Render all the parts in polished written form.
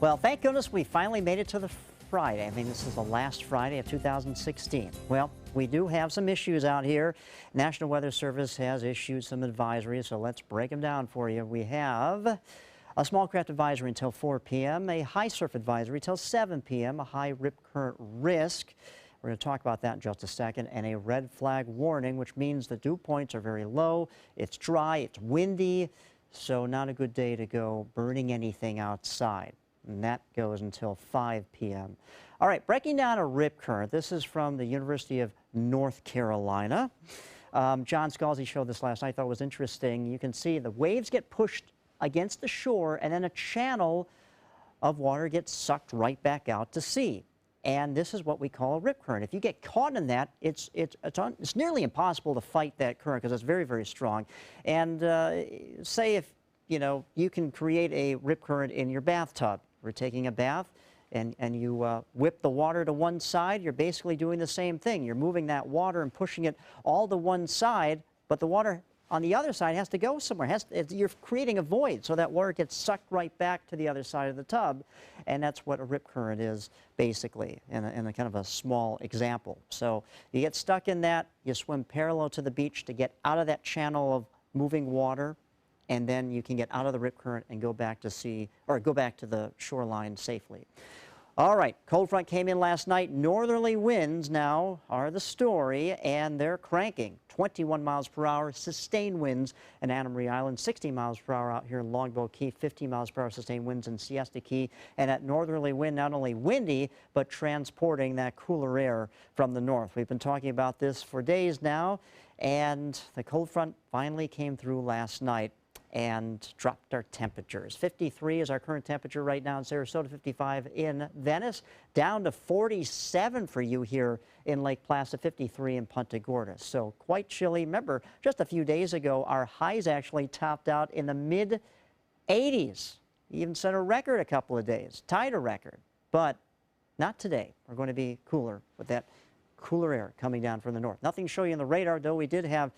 Well, thank goodness we finally made it to the Friday. I mean, this is the last Friday of 2016. Well, we do have some issues out here. National Weather Service has issued some advisories, so let's break them down for you. We have a small craft advisory until 4 p.m., a high surf advisory till 7 p.m., a high rip current risk. We're going to talk about that in just a second, and a red flag warning, which means the dew points are very low. It's dry, it's windy, so not a good day to go burning anything outside. And that goes until 5 p.m. All right, breaking down a rip current. This is from the University of North Carolina. John Scalzi showed this last night. I thought it was interesting. You can see the waves get pushed against the shore, and then a channel of water gets sucked right back out to sea. And this is what we call a rip current. If you get caught in that, it's nearly impossible to fight that current because it's very, very strong. And say if you can create a rip current in your bathtub. We're taking a bath, and you whip the water to one side. You're basically doing the same thing. You're moving that water and pushing it all to one side, but the water on the other side has to go somewhere. You're creating a void, so that water gets sucked right back to the other side of the tub, and that's what a rip current is, basically, in a kind of a small example. So you get stuck in that, you swim parallel to the beach to get out of that channel of moving water, and then you can get out of the rip current and go back to sea, or go back to the shoreline safely. All right, cold front came in last night. Northerly winds now are the story, and they're cranking. 21 miles per hour, sustained winds in Anna Maria Island, 60 miles per hour out here in Longboat Key, 50 miles per hour sustained winds in Siesta Key, and that northerly wind not only windy, but transporting that cooler air from the north. We've been talking about this for days now, and the cold front finally came through last night and dropped our temperatures. 53 is our current temperature right now in Sarasota, 55 in Venice, down to 47 for you here in Lake Placid, 53 in Punta Gorda. So quite chilly. Remember, just a few days ago, our highs actually topped out in the mid-80s. Even set a record a couple of days, tied a record, but not today. We're going to be cooler with that cooler air coming down from the north. Nothing to show you on the radar, though. We did have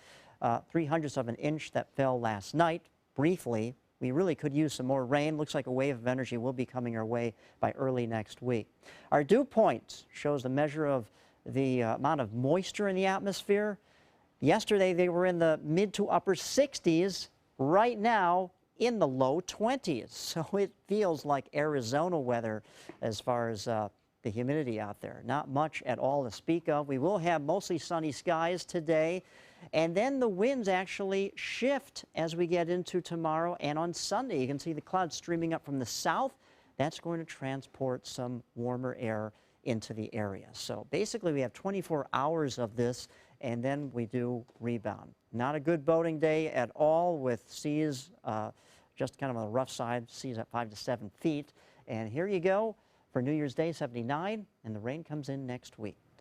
0.03 of an inch that fell last night. Briefly, we really could use some more rain. Looks like a wave of energy will be coming our way by early next week. Our dew point shows the measure of the amount of moisture in the atmosphere. Yesterday, they were in the mid to upper 60s. Right now, in the low 20s. So it feels like Arizona weather as far as the humidity out there. Not much at all to speak of. We will have mostly sunny skies today. And then the winds actually shift as we get into tomorrow and on Sunday. You can see the clouds streaming up from the south. That's going to transport some warmer air into the area. So basically we have 24 hours of this, and then we do rebound. Not a good boating day at all, with seas just kind of on the rough side, seas at 5 to 7 feet. And here you go for New Year's Day, 79, and the rain comes in next week.